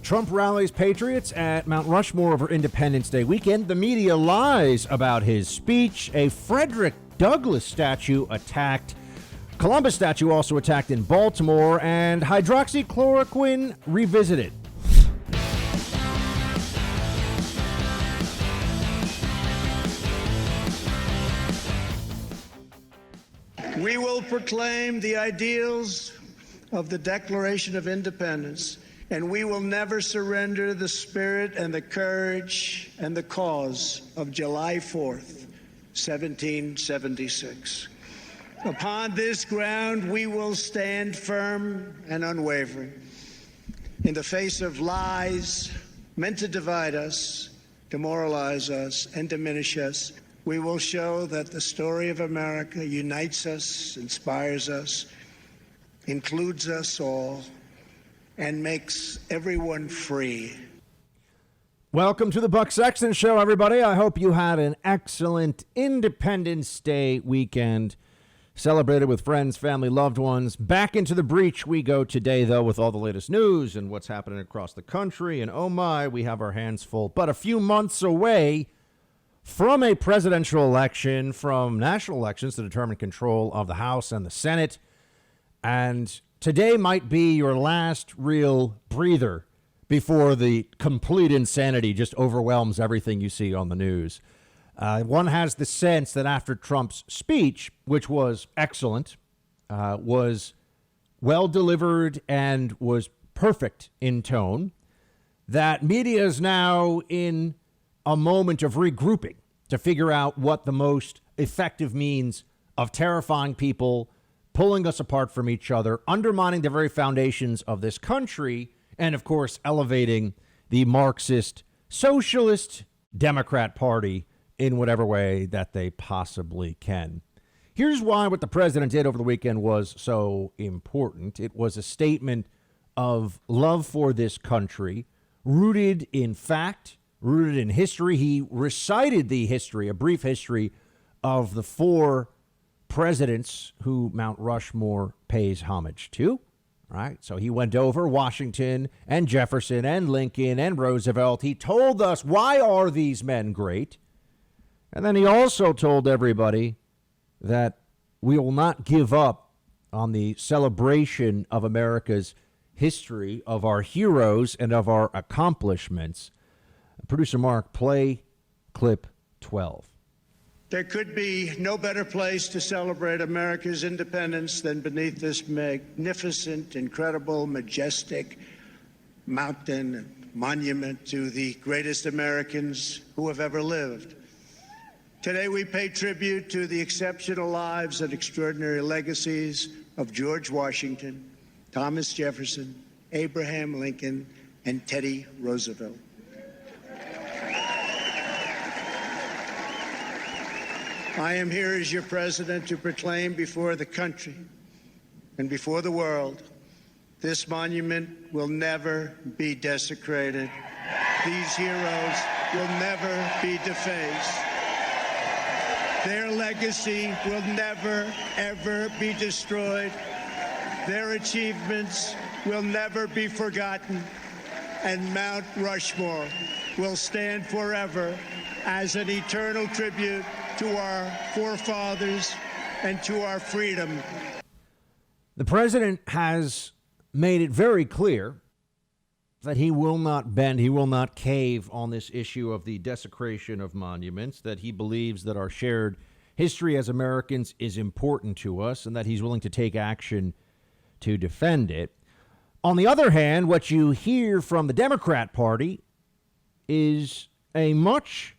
Trump rallies patriots at Mount Rushmore over Independence Day weekend. The media lies about his speech. A Frederick Douglass statue attacked. Columbus statue also attacked in Baltimore. And hydroxychloroquine revisited. We will proclaim the ideals of the Declaration of Independence, and we will never surrender the spirit and the courage and the cause of July 4th, 1776. Upon this ground, we will stand firm and unwavering. In the face of lies meant to divide us, demoralize us, and diminish us, we will show that the story of America unites us, inspires us, includes us all, and makes everyone free. Welcome to the Buck Sexton Show, everybody. I hope you had an excellent Independence Day weekend. Celebrated with friends, family, loved ones. Back into the breach we go today, though, with all the latest news and what's happening across the country. And oh my, we have our hands full. But a few months away from a presidential election, from national elections to determine control of the House and the Senate. And today might be your last real breather before the complete insanity just overwhelms everything you see on the news. One has the sense that after Trump's speech, which was excellent, was well delivered and was perfect in tone, that media is now in a moment of regrouping to figure out what the most effective means of terrifying people, pulling us apart from each other, undermining the very foundations of this country, and, of course, elevating the Marxist, socialist, Democrat Party in whatever way that they possibly can. Here's why what the president did over the weekend was so important. It was a statement of love for this country, rooted in fact, rooted in history. He recited the history, a brief history of the four presidents who Mount Rushmore pays homage to. Right? So he went over Washington and Jefferson and Lincoln and Roosevelt. He told us, why are these men great? And then he also told everybody that we will not give up on the celebration of America's history, of our heroes, and of our accomplishments. Producer Mark, play clip 12. There could be no better place to celebrate America's independence than beneath this magnificent, incredible, majestic mountain and monument to the greatest Americans who have ever lived. Today we pay tribute to the exceptional lives and extraordinary legacies of George Washington, Thomas Jefferson, Abraham Lincoln, and Teddy Roosevelt. I am here as your president to proclaim before the country and before the world, this monument will never be desecrated. These heroes will never be defaced. Their legacy will never, ever be destroyed. Their achievements will never be forgotten. And Mount Rushmore will stand forever as an eternal tribute to our forefathers and to our freedom. The president has made it very clear that he will not bend, he will not cave on this issue of the desecration of monuments, that he believes that our shared history as Americans is important to us, and that he's willing to take action to defend it. On the other hand, what you hear from the Democrat Party is a much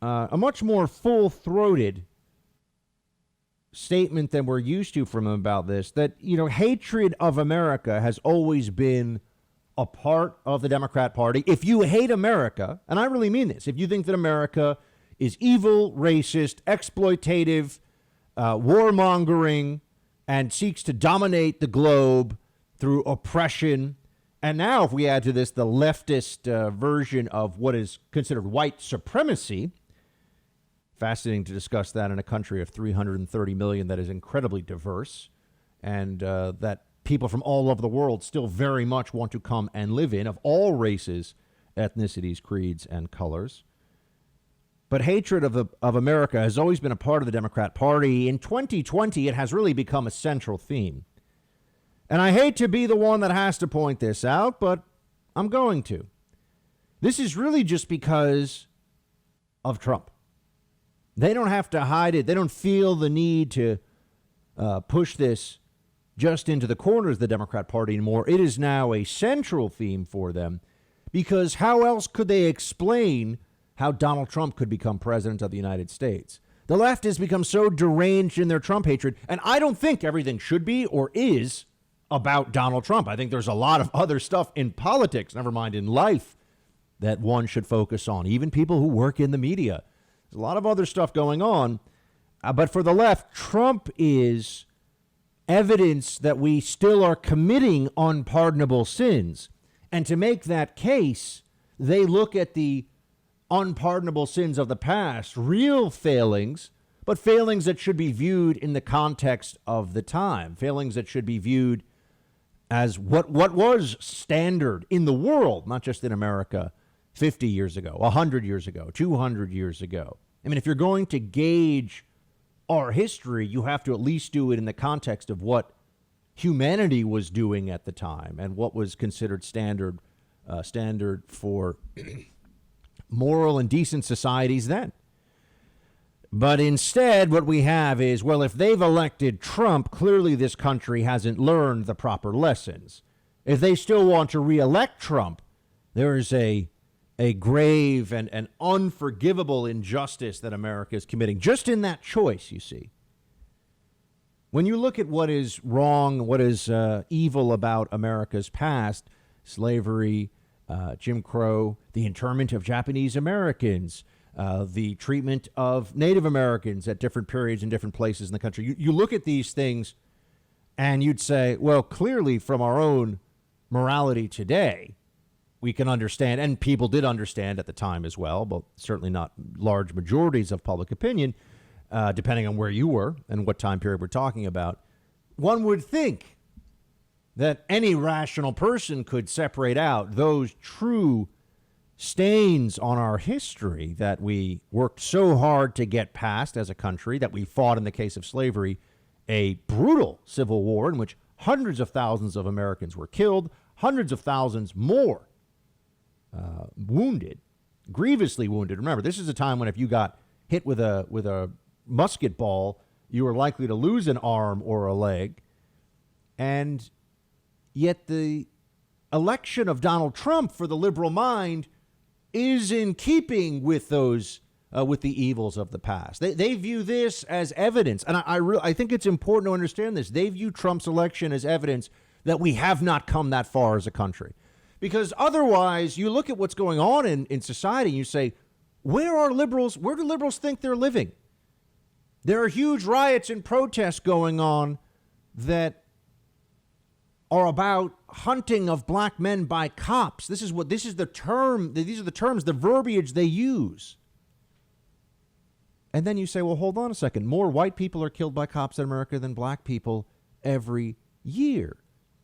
more full-throated statement than we're used to from him about this, that, you know, hatred of America has always been a part of the Democrat Party. If you hate America, and I really mean this, if you think that America is evil, racist, exploitative, warmongering, and seeks to dominate the globe through oppression, and now if we add to this the leftist version of what is considered white supremacy, fascinating to discuss that in a country of 330 million that is incredibly diverse and that people from all over the world still very much want to come and live in, of all races, ethnicities, creeds, and colors. But hatred of America has always been a part of the Democrat Party. In 2020, it has really become a central theme. And I hate to be the one that has to point this out, but I'm going to. This is really just because of Trump. They don't have to hide it. They don't feel the need to push this just into the corners of the Democrat Party anymore. It is now a central theme for them, because how else could they explain how Donald Trump could become president of the United States? The left has become so deranged in their Trump hatred, and I don't think everything should be or is about Donald Trump. I think there's a lot of other stuff in politics, never mind in life, that one should focus on, even people who work in the media. There's a lot of other stuff going on. But for the left, Trump is evidence that we still are committing unpardonable sins. And to make that case, they look at the unpardonable sins of the past, real failings, but failings that should be viewed in the context of the time, failings that should be viewed as what was standard in the world, not just in America, 50 years ago, 100 years ago, 200 years ago. I mean, if you're going to gauge our history, you have to at least do it in the context of what humanity was doing at the time and what was considered standard for moral and decent societies then. But instead, what we have is, well, if they've elected Trump, clearly this country hasn't learned the proper lessons. If they still want to reelect Trump, there is a grave and unforgivable injustice that America is committing just in that choice, you see. When you look at what is wrong, what is evil about America's past, slavery, Jim Crow, the internment of Japanese Americans, the treatment of Native Americans at different periods in different places in the country. You look at these things and you'd say, well, clearly from our own morality today, we can understand, and people did understand at the time as well, but certainly not large majorities of public opinion, depending on where you were and what time period we're talking about. One would think that any rational person could separate out those true stains on our history that we worked so hard to get past as a country, that we fought in the case of slavery, a brutal civil war in which hundreds of thousands of Americans were killed, hundreds of thousands more wounded, grievously wounded. Remember, this is a time when if you got hit with a musket ball, you were likely to lose an arm or a leg. And yet the election of Donald Trump for the liberal mind is in keeping with those with the evils of the past. They view this as evidence, and I think it's important to understand this. They view Trump's election as evidence that we have not come that far as a country. Because otherwise, you look at what's going on in society and you say, where are liberals? Where do liberals think they're living? There are huge riots and protests going on that are about hunting of black men by cops. These are the terms, the verbiage they use. And then you say, well, hold on a second. More white people are killed by cops in America than black people every year.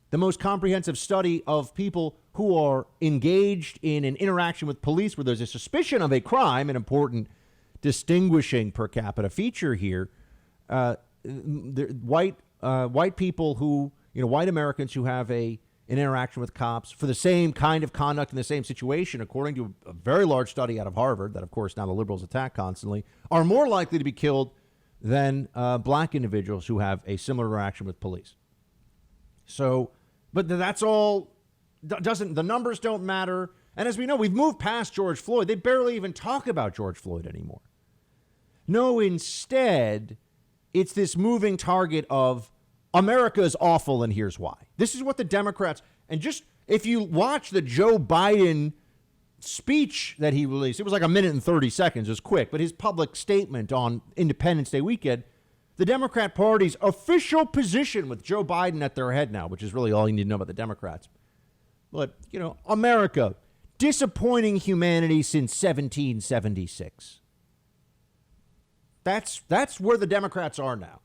The most comprehensive study of people who are engaged in an interaction with police where there's a suspicion of a crime, an important distinguishing per capita feature here, white people who, white Americans who have an interaction with cops for the same kind of conduct in the same situation, according to a very large study out of Harvard that, of course, now the liberals attack constantly, are more likely to be killed than black individuals who have a similar interaction with police. So, but that's all, the numbers don't matter. And as we know, we've moved past George Floyd. They barely even talk about George Floyd anymore. No, instead, it's this moving target of America is awful and here's why. This is what the Democrats, and just if you watch the Joe Biden speech that he released, it was like 1 minute and 30 seconds, it was quick, but his public statement on Independence Day weekend, the Democrat Party's official position with Joe Biden at their head now, which is really all you need to know about the Democrats. But, America, disappointing humanity since 1776. That's where the Democrats are now.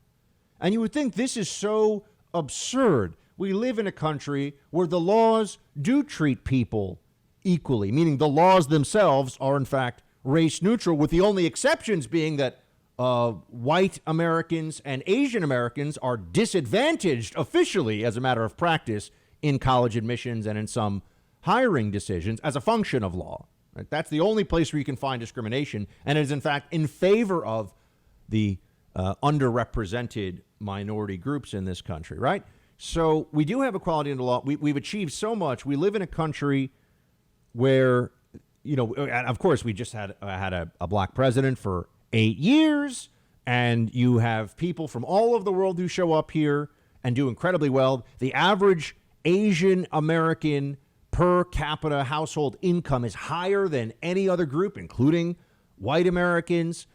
And you would think this is so absurd. we live in a country where the laws do treat people equally, meaning the laws themselves are, in fact, race neutral, with the only exceptions being that white Americans and Asian Americans are disadvantaged officially as a matter of practice in college admissions and in some hiring decisions as a function of law. Right? That's the only place where you can find discrimination, and it is, in fact, in favor of the underrepresented minority groups in this country, right? So we do have equality in the law. We've achieved so much. We live in a country where, you know, and of course, we just had a black president for 8 years, and you have people from all over the world who show up here and do incredibly well. The average Asian American per capita household income is higher than any other group, including white Americans.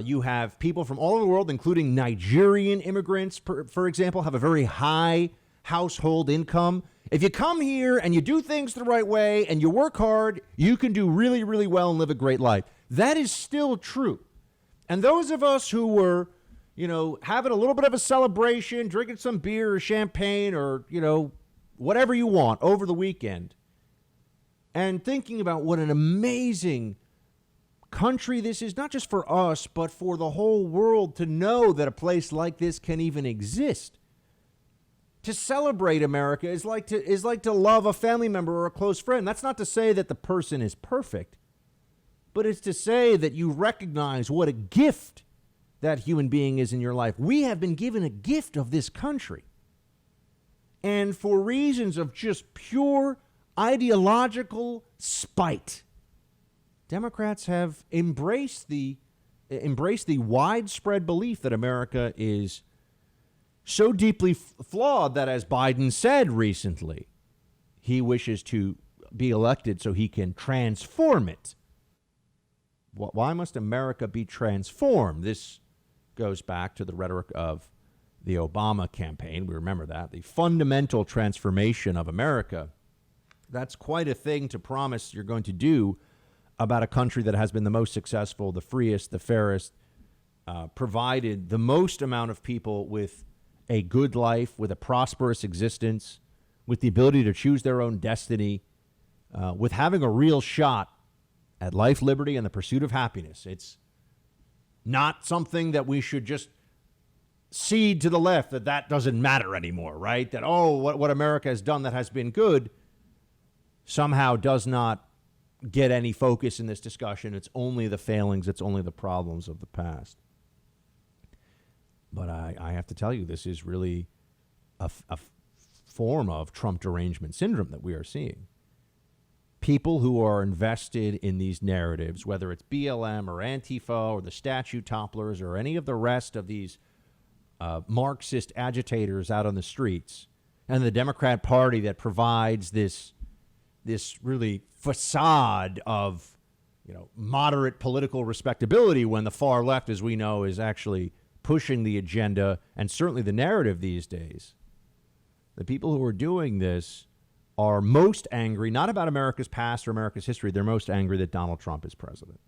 You have people from all over the world, including Nigerian immigrants, for example, have a very high household income. If you come here and you do things the right way and you work hard, you can do really, really well and live a great life. That is still true. And those of us who were, you know, having a little bit of a celebration, drinking some beer or champagne or, you know, whatever you want over the weekend, and thinking about what an amazing country this is, not just for us, but for the whole world to know that a place like this can even exist. To celebrate America is like to love a family member or a close friend. That's not to say that the person is perfect, but it's to say that you recognize what a gift that human being is in your life. We have been given a gift of this country. And for reasons of just pure ideological spite, Democrats have embraced the widespread belief that America is so deeply flawed that, as Biden said recently, he wishes to be elected so he can transform it. Why must America be transformed? This goes back to the rhetoric of the Obama campaign. We remember that. The fundamental transformation of America. That's quite a thing to promise you're going to do about a country that has been the most successful, the freest, the fairest, provided the most amount of people with a good life, with a prosperous existence, with the ability to choose their own destiny, with having a real shot at life, liberty, and the pursuit of happiness. It's not something that we should just cede to the left, that doesn't matter anymore, right? That, what America has done that has been good somehow does not get any focus in this discussion. It's only the failings, it's only the problems of the past. But I have to tell you, this is really a form of Trump derangement syndrome that we are seeing. People who are invested in these narratives, whether it's BLM or Antifa or the statue topplers or any of the rest of these Marxist agitators out on the streets, and the Democrat Party that provides this really facade of, you know, moderate political respectability, when the far left, as we know, is actually pushing the agenda and certainly the narrative these days. The people who are doing this are most angry, not about America's past or America's history. They're most angry that Donald Trump is president.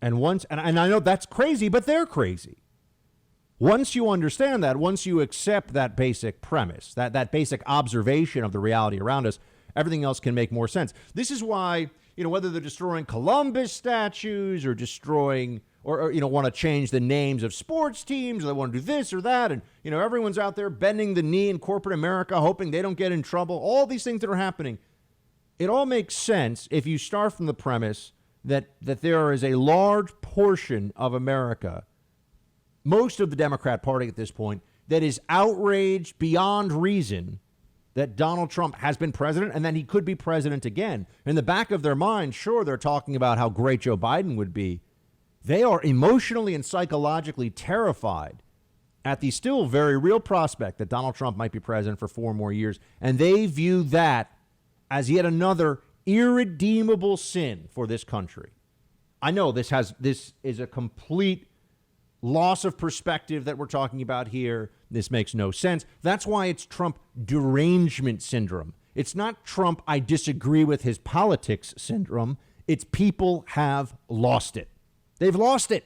And I know that's crazy, but they're crazy. Once you understand that, once you accept that basic premise, that basic observation of the reality around us, everything else can make more sense. This is why, you know, whether they're destroying Columbus statues or destroying or want to change the names of sports teams, or they want to do this or that, and, you know, everyone's out there bending the knee in corporate America, hoping they don't get in trouble. All these things that are happening, it all makes sense if you start from the premise that there is a large portion of America, most of the Democrat Party at this point, that is outraged beyond reason that Donald Trump has been president and that he could be president again. In the back of their mind, sure, they're talking about how great Joe Biden would be. They are emotionally and psychologically terrified at the still very real prospect that Donald Trump might be president for 4 more years. And they view that as yet another irredeemable sin for this country. I know this is a complete loss of perspective that we're talking about here. This makes no sense. That's why it's Trump derangement syndrome. It's not Trump, I disagree with his politics syndrome. It's people have lost it. They've lost it.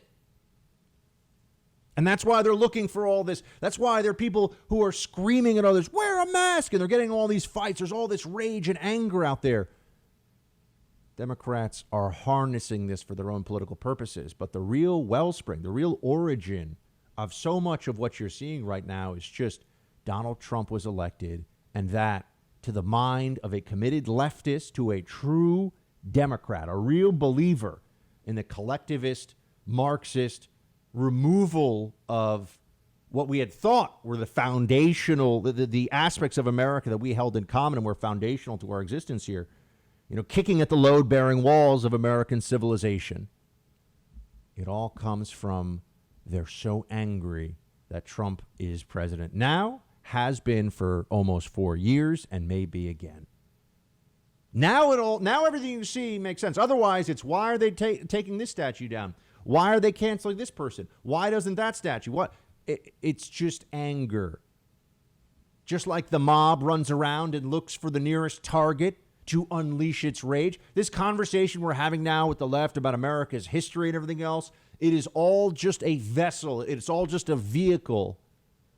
And that's why they're looking for all this. That's why there are people who are screaming at others, wear a mask, and they're getting all these fights. There's all this rage and anger out there. Democrats are harnessing this for their own political purposes. But the real wellspring, the real origin of so much of what you're seeing right now is just Donald Trump was elected, and that, to the mind of a committed leftist, to a true Democrat, a real believer in the collectivist, Marxist removal of what we had thought were the foundational, the aspects of America that we held in common and were foundational to our existence here, kicking at the load-bearing walls of American civilization. It all comes from they're so angry that Trump is president now, has been for almost 4 years, and may be again. Now everything you see makes sense. Otherwise, it's why are they taking this statue down? Why are they canceling this person? Why doesn't that statue? What? It's just anger. Just like the mob runs around and looks for the nearest target to unleash its rage. This conversation we're having now with the left about America's history and everything else, it is all just a vessel. It's all just a vehicle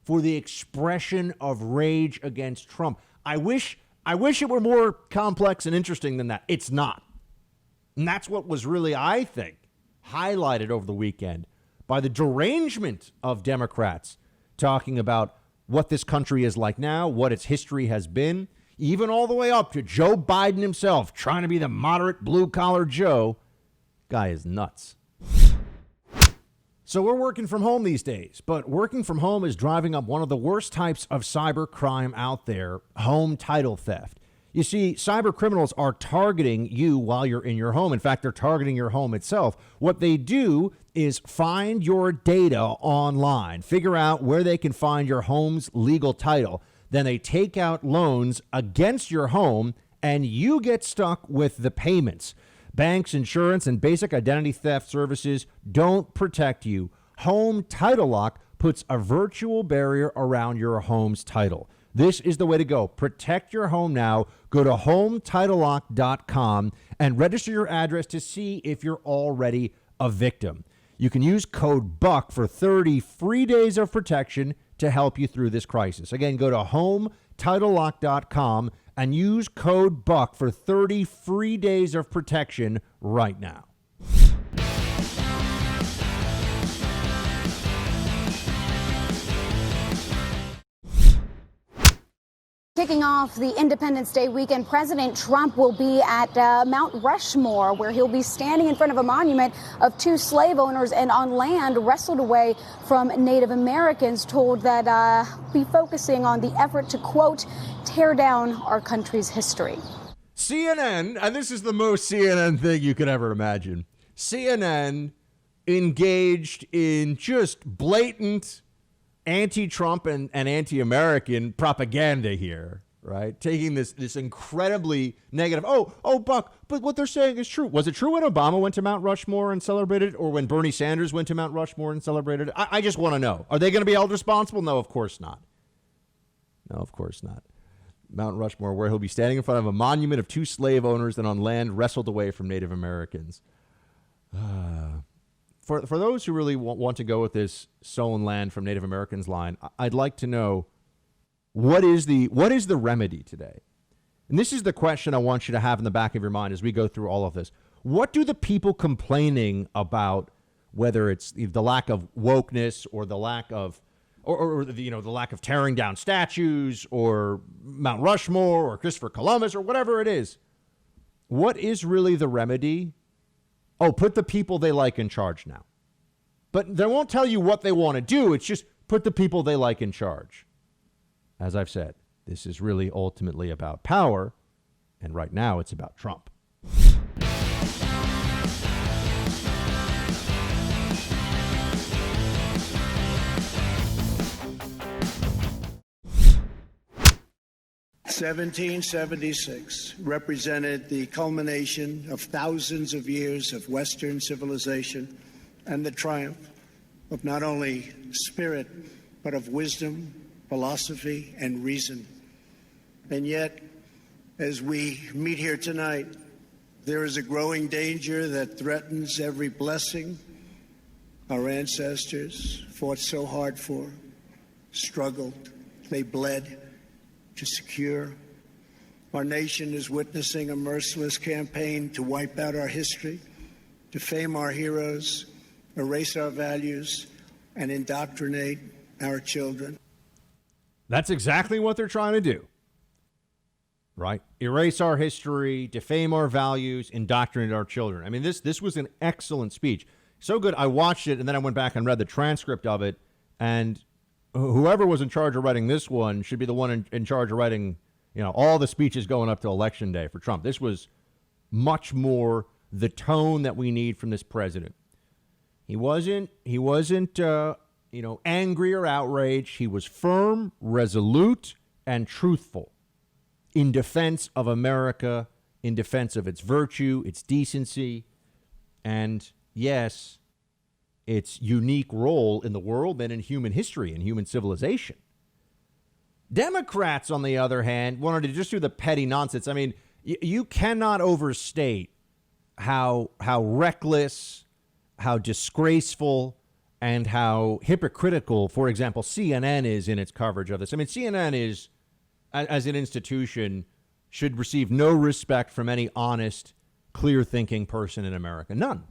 for the expression of rage against Trump. I wish it were more complex and interesting than that. It's not. And that's what was really, I think, highlighted over the weekend by the derangement of Democrats talking about what this country is like now, what its history has been, even all the way up to Joe Biden himself trying to be the moderate blue-collar Joe. Guy is nuts. So we're working from home these days, but working from home is driving up one of the worst types of cyber crime out there, home title theft. You see, cyber criminals are targeting you while you're in your home. In fact, they're targeting your home itself. What they do is find your data online, figure out where they can find your home's legal title. Then they take out loans against your home, and you get stuck with the payments. Banks, insurance, and basic identity theft services don't protect you. Home Title Lock puts a virtual barrier around your home's title. This is the way to go. Protect your home now. Go to HomeTitleLock.com and register your address to see if you're already a victim. You can use code BUCK for 30 free days of protection to help you through this crisis. Again, go to HomeTitleLock.com and use code BUCK for 30 free days of protection right now. Kicking off the Independence Day weekend, President Trump will be at Mount Rushmore, where he'll be standing in front of a monument of 2 slave owners and on land wrestled away from Native Americans, told that be focusing on the effort to, quote, tear down our country's history. CNN, and this is the most CNN thing you could ever imagine. CNN engaged in just blatant anti-Trump and anti-American propaganda here, right? Taking this incredibly negative, Buck, but what they're saying is true. Was it true when Obama went to Mount Rushmore and celebrated, or when Bernie Sanders went to Mount Rushmore and celebrated? I just want to know. Are they going to be held responsible? No, of course not. No, of course not. Mount Rushmore, where he'll be standing in front of a monument of 2 slave owners that on land wrestled away from Native Americans. For those who really want to go with this stolen land from Native Americans line, I'd like to know what is the remedy today? And this is the question I want you to have in the back of your mind as we go through all of this. What do the people complaining about, whether it's the lack of wokeness or the lack of the lack of tearing down statues or Mount Rushmore or Christopher Columbus or whatever it is, what is really the remedy? Put the people they like in charge now. But they won't tell you what they want to do. It's just put the people they like in charge. As I've said, this is really ultimately about power. And right now it's about Trump. 1776 represented the culmination of thousands of years of Western civilization and the triumph of not only spirit, but of wisdom, philosophy, and reason. And yet, as we meet here tonight, there is a growing danger that threatens every blessing our ancestors fought so hard for, struggled, they bled to secure. Our nation is witnessing a merciless campaign to wipe out our history, defame our heroes, erase our values, and indoctrinate our children. That's exactly what they're trying to do, right? Erase our history, defame our values, indoctrinate our children. I mean, this was an excellent speech. So good, I watched it, and then I went back and read the transcript of it, and whoever was in charge of writing this one should be the one in charge of writing, all the speeches going up to Election Day for Trump. This was much more the tone that we need from this president. He wasn't angry or outraged. He was firm, resolute, and truthful in defense of America, in defense of its virtue, its decency, and yes, its unique role in the world and in human history and human civilization. Democrats, on the other hand, wanted to just do the petty nonsense. I mean, you cannot overstate how reckless, how disgraceful, and how hypocritical, for example, CNN is in its coverage of this. I mean, CNN is, as an institution, should receive no respect from any honest, clear-thinking person in America. None.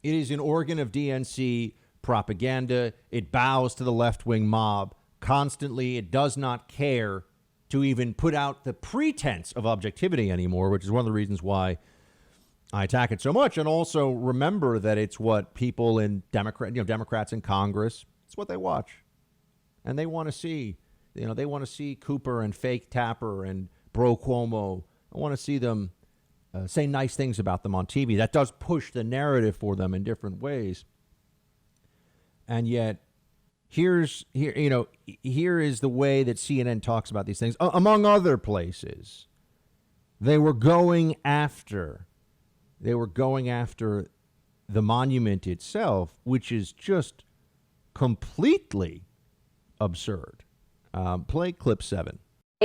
It is an organ of DNC propaganda. It bows to the left-wing mob constantly. It does not care to even put out the pretense of objectivity anymore, which is one of the reasons why I attack it so much. And also remember that it's what people in Democrats in Congress, it's what they watch. And they want to see, they want to see Cooper and fake Tapper and Bro Cuomo. I want to see them say nice things about them on TV. That does push the narrative for them in different ways. And yet, here is the way that CNN talks about these things. Among other places, they were going after the monument itself, which is just completely absurd. Play clip 7.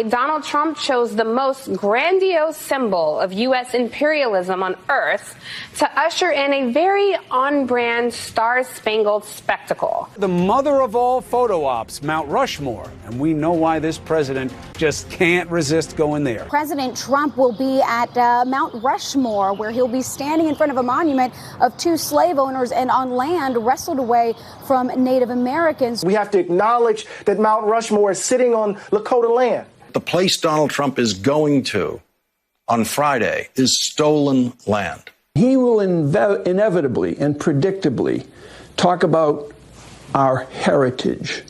Donald Trump chose the most grandiose symbol of U.S. imperialism on Earth to usher in a very on-brand star-spangled spectacle. The mother of all photo ops, Mount Rushmore, and we know why this president just can't resist going there. President Trump will be at Mount Rushmore, where he'll be standing in front of a monument of 2 slave owners and on land wrestled away from Native Americans. We have to acknowledge that Mount Rushmore is sitting on Lakota land. The place Donald Trump is going to on Friday is stolen land. He will inevitably and predictably talk about our heritage.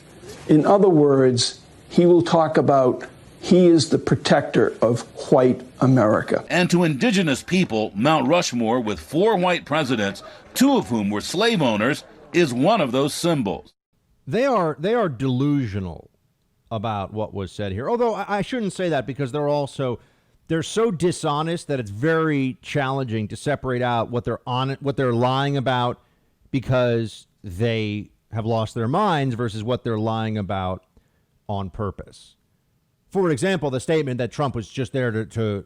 In other words, he will talk about he is the protector of white America. And to indigenous people, Mount Rushmore, with 4 white presidents, 2 of whom were slave owners, is one of those symbols. They are delusional about what was said here. Although I shouldn't say that, because they're so dishonest that it's very challenging to separate out what they're lying about because they have lost their minds versus what they're lying about on purpose. For example, the statement that Trump was just there to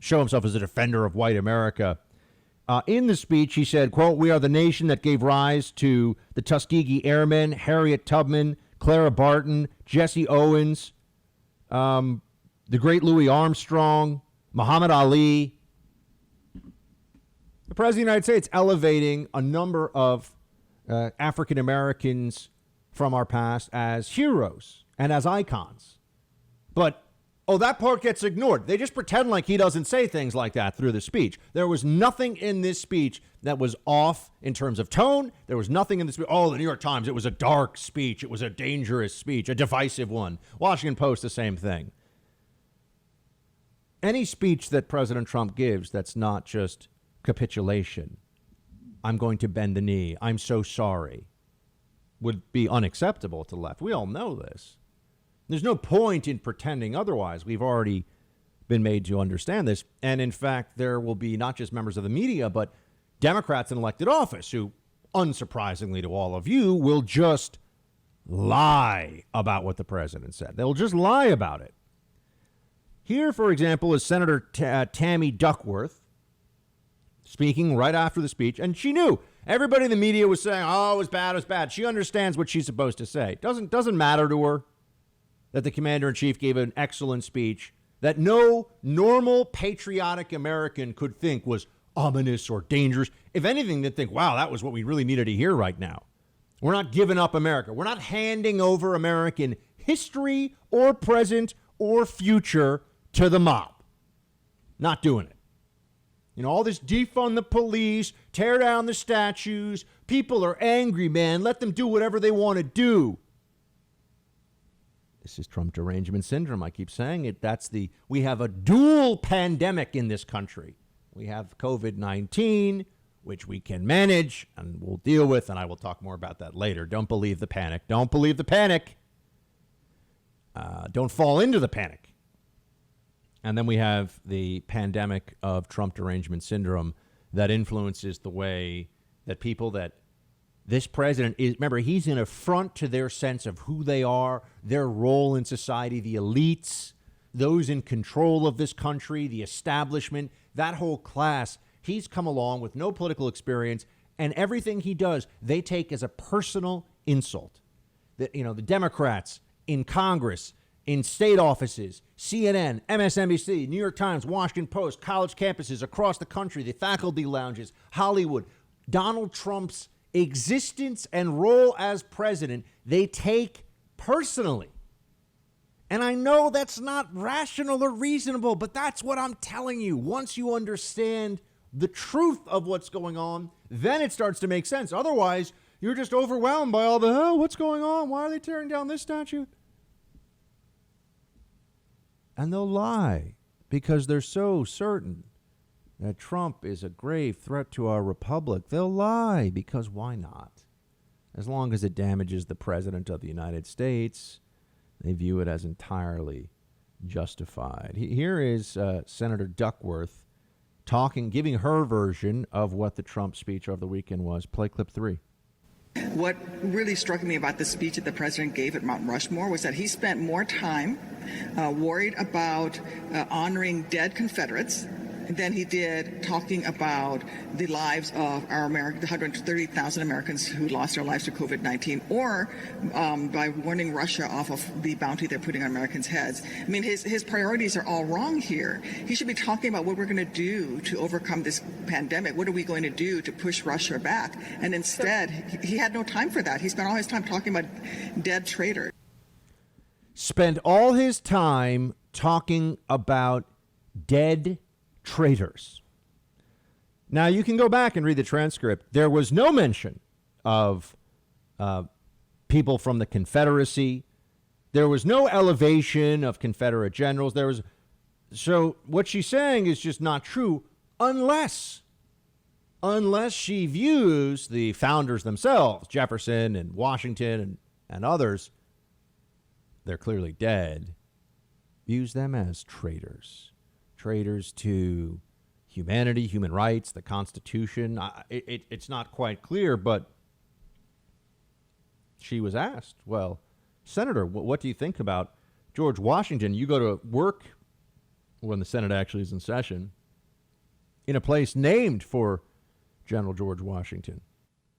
show himself as a defender of white America. In the speech, he said, quote, "We are the nation that gave rise to the Tuskegee Airmen, Harriet Tubman, Clara Barton, Jesse Owens, the great Louis Armstrong, Muhammad Ali." The President of the United States elevating a number of African Americans from our past as heroes and as icons. But, that part gets ignored. They just pretend like he doesn't say things like that through the speech. There was nothing in this speech that was off in terms of tone. There was nothing in the speech. The New York Times, it was a dark speech. It was a dangerous speech, a divisive one. Washington Post, the same thing. Any speech that President Trump gives that's not just capitulation, I'm going to bend the knee, I'm so sorry, would be unacceptable to the left. We all know this. There's no point in pretending otherwise. We've already been made to understand this. And in fact, there will be not just members of the media, but Democrats in elected office who, unsurprisingly to all of you, will just lie about what the president said. They'll just lie about it. Here, for example, is Senator Tammy Duckworth speaking right after the speech. And she knew Everybody in the media was saying, oh, it was bad, it was bad. She understands what she's supposed to say. Doesn't matter to her that the commander-in-chief gave an excellent speech that no normal patriotic American could think was ominous or dangerous. If anything, they'd think, wow, that was what we really needed to hear right now. We're not giving up America. We're not handing over American history or present or future to the mob. Not doing it. You know, all this defund the police, tear down the statues. People are angry, man. Let them do whatever they want to do. This is Trump derangement syndrome. I keep saying it. We have a dual pandemic in this country. We have COVID-19, which we can manage and we'll deal with, and I will talk more about that later. Don't believe the panic. Don't believe the panic. Don't fall into the panic. And then we have the pandemic of Trump derangement syndrome that influences the way that people that this president is, remember, he's an affront to their sense of who they are, their role in society, the elites, those in control of this country, the establishment, that whole class. He's come along with no political experience, and everything he does, they take as a personal insult. The Democrats in Congress, in state offices, CNN, MSNBC, New York Times, Washington Post, college campuses across the country, the faculty lounges, Hollywood, Donald Trump's existence and role as president, they take personally. And I know that's not rational or reasonable, but that's what I'm telling you. Once you understand the truth of what's going on, then it starts to make sense. Otherwise, you're just overwhelmed by all the, what's going on? Why are they tearing down this statue? And they'll lie because they're so certain that Trump is a grave threat to our republic. They'll lie because why not? As long as it damages the president of the United States, they view it as entirely justified. Here is Senator Duckworth giving her version of what the Trump speech over the weekend was. Play clip 3. What really struck me about the speech that the president gave at Mount Rushmore was that he spent more time worried about honoring dead Confederates than he did talking about the lives of the 130,000 Americans who lost their lives to COVID-19, or by warning Russia off of the bounty they're putting on Americans' heads. I mean, his priorities are all wrong here. He should be talking about what we're going to do to overcome this pandemic. What are we going to do to push Russia back? And instead, he had no time for that. He spent all his time talking about dead traitors. Spent all his time talking about dead traitors. Now, you can go back and read the transcript. There was no mention of people from the Confederacy. There was no elevation of Confederate generals. So what she's saying is just not true unless she views the founders themselves, Jefferson and Washington and others, they're clearly dead, views them as traitors. Traitors to humanity, human rights, the Constitution. It's not quite clear, but she was asked, well, Senator, what do you think about George Washington? You go to work when the Senate actually is in session in a place named for General George Washington,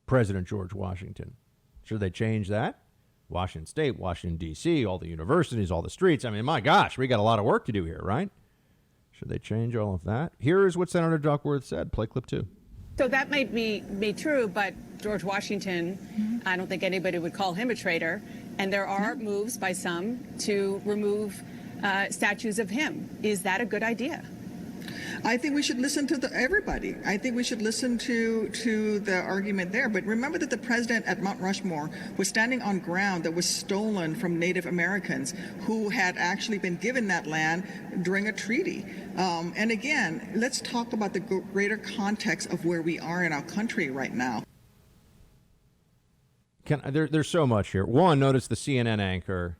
President George Washington. Should they change that? Washington State, Washington, D.C., all the universities, all the streets. I mean, my gosh, we got a lot of work to do here, right? Should they change all of that? Here is what Senator Duckworth said. Play clip 2. So that might be true, but George Washington, I don't think anybody would call him a traitor. And there are moves by some to remove statues of him. Is that a good idea? I think we should listen to everybody. I think we should listen to the argument there. But remember that the president at Mount Rushmore was standing on ground that was stolen from Native Americans who had actually been given that land during a treaty. And again, let's talk about the greater context of where we are in our country right now. There's so much here. One, notice the CNN anchor,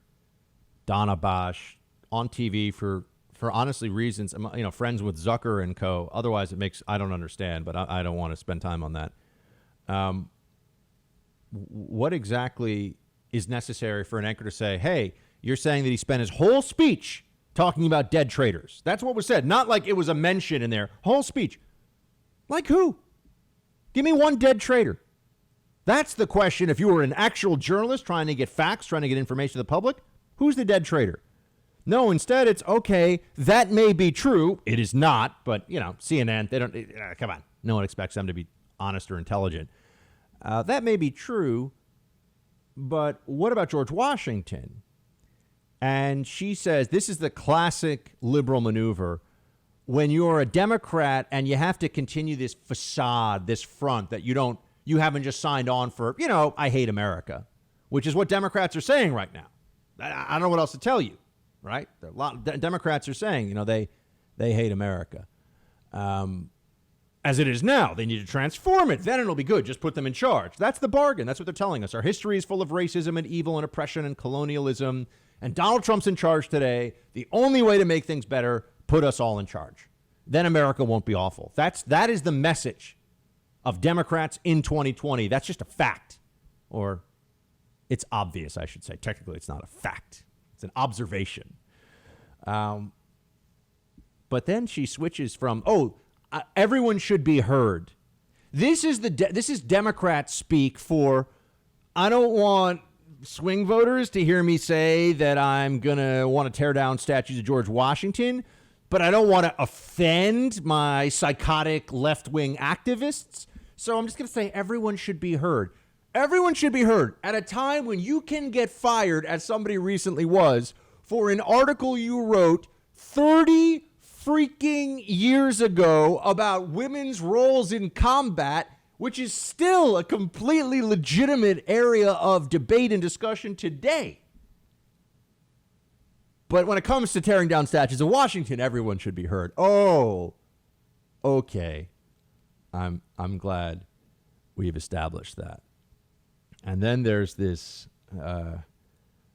Donna Bosch, on TV for honestly reasons, friends with Zucker and co. Otherwise, I don't understand, but I don't want to spend time on that. What exactly is necessary for an anchor to say, hey, you're saying that he spent his whole speech talking about dead traitors? That's what was said. Not like it was a mention in there. Whole speech. Like who? Give me one dead traitor. That's the question. If you were an actual journalist trying to get facts, trying to get information to the public, who's the dead traitor? No, instead it's, okay, that may be true. It is not, but, CNN, they don't, come on. No one expects them to be honest or intelligent. That may be true, but what about George Washington? And she says this is the classic liberal maneuver. When you're a Democrat and you have to continue this facade, this front that you haven't just signed on for, I hate America, which is what Democrats are saying right now. I don't know what else to tell you, right? A lot of Democrats are saying, they hate America. As it is now, they need to transform it. Then it'll be good. Just put them in charge. That's the bargain. That's what they're telling us. Our history is full of racism and evil and oppression and colonialism. And Donald Trump's in charge today. The only way to make things better, put us all in charge. Then America won't be awful. That is the message of Democrats in 2020. That's just a fact. Or it's obvious, I should say. Technically, it's not a fact. It's an observation. But then she switches from, everyone should be heard. This is Democrat speak for, I don't want swing voters to hear me say that I'm going to want to tear down statues of George Washington, but I don't want to offend my psychotic left-wing activists. So I'm just going to say everyone should be heard. Everyone should be heard at a time when you can get fired, as somebody recently was, for an article you wrote 30 freaking years ago about women's roles in combat, which is still a completely legitimate area of debate and discussion today. But when it comes to tearing down statues of Washington, everyone should be heard. Oh, okay. I'm glad we've established that. And then there's this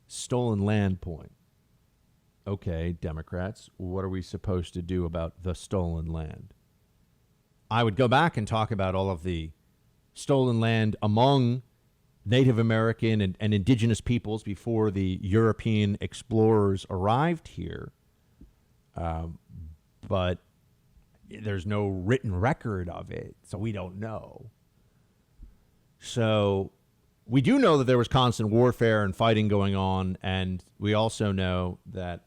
stolen land point. Okay, Democrats, what are we supposed to do about the stolen land? I would go back and talk about all of the stolen land among Native American and indigenous peoples before the European explorers arrived here. But there's no written record of it, so we don't know. So we do know that there was constant warfare and fighting going on, and we also know that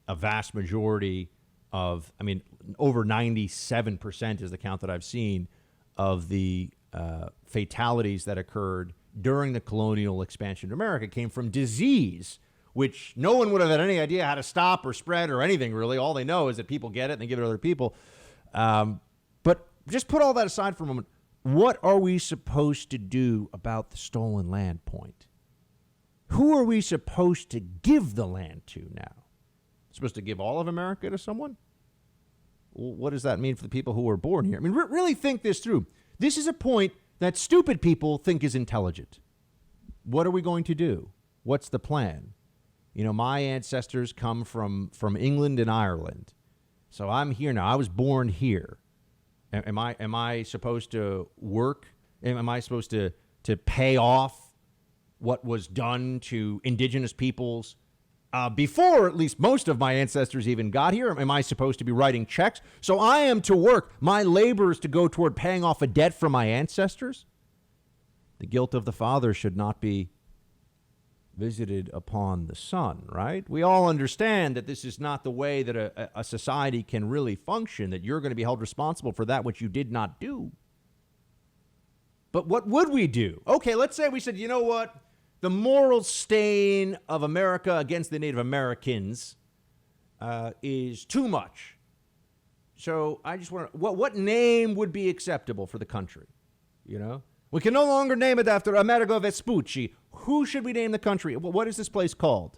a vast majority of, over 97% is the count that I've seen of the fatalities that occurred during the colonial expansion of America came from disease, which no one would have had any idea how to stop or spread or anything, really. All they know is that people get it and they give it to other people. But just put all that aside for a moment. What are we supposed to do about the stolen land point? Who are we supposed to give the land to now? Supposed to give all of America to someone? What does that mean for the people who were born here? Really think this through. This is a point that stupid people think is intelligent. What are we going to do? What's the plan? My ancestors come from England and Ireland. So I'm here now. I was born here. Am I supposed to work? Am I supposed to pay off what was done to indigenous peoples before at least most of my ancestors even got here? Am I supposed to be writing checks? So I am to work. My labor is to go toward paying off a debt from my ancestors. The guilt of the father should not be visited upon the son, right? We all understand that this is not the way that a society can really function, that you're going to be held responsible for that which you did not do. But what would we do? Okay, let's say we said, you know what? The moral stain of America against the Native Americans is too much. So I just want to, what name would be acceptable for the country? We can no longer name it after Amerigo Vespucci. Who should we name the country? What is this place called?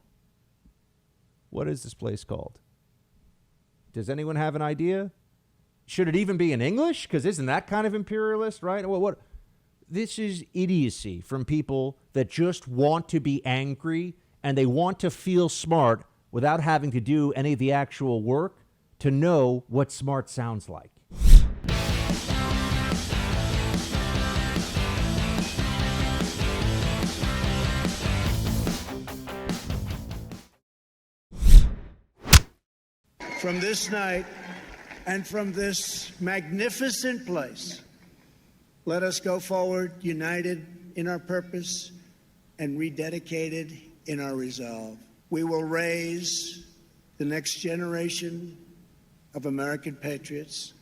What is this place called? Does anyone have an idea? Should it even be in English? Because isn't that kind of imperialist, right? What? This is idiocy from people that just want to be angry and they want to feel smart without having to do any of the actual work to know what smart sounds like. From this night and from this magnificent place, Let us go forward, united in our purpose and rededicated in our resolve. We will raise the next generation of American patriots.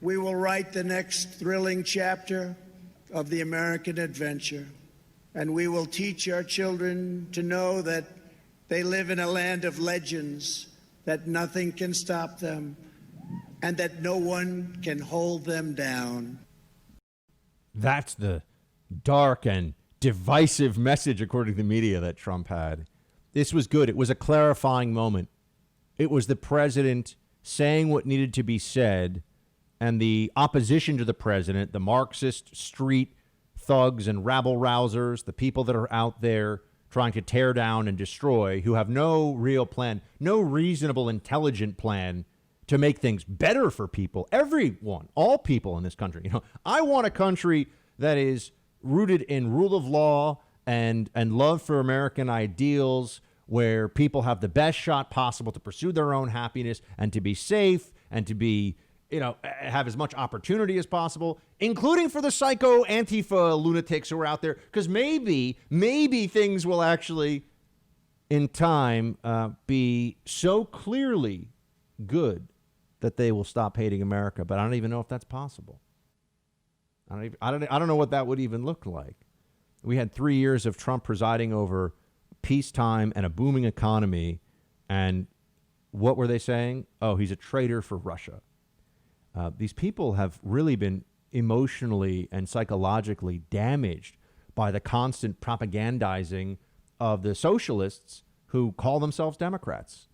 We will write the next thrilling chapter of the American adventure. And we will teach our children to know that they live in a land of legends, that nothing can stop them, and that no one can hold them down. That's the dark and divisive message, according to the media, that Trump had. This was good. It was a clarifying moment. It was the president saying what needed to be said, and the opposition to the president, the Marxist street thugs and rabble-rousers, the people that are out there trying to tear down and destroy, who have no real plan, no reasonable, intelligent plan to make things better for people, everyone, all people in this country. You know, I want a country that is rooted in rule of law and love for American ideals, where people have the best shot possible to pursue their own happiness and to be safe and to be, have as much opportunity as possible, including for the psycho Antifa lunatics who are out there, because maybe things will actually, in time, be so clearly good that they will stop hating America. But I don't even know if that's possible. I don't know what that would even look like. We had 3 years of Trump presiding over peacetime and a booming economy, and what were they saying? Oh, he's a traitor for Russia. These people have really been emotionally and psychologically damaged by the constant propagandizing of the socialists who call themselves Democrats.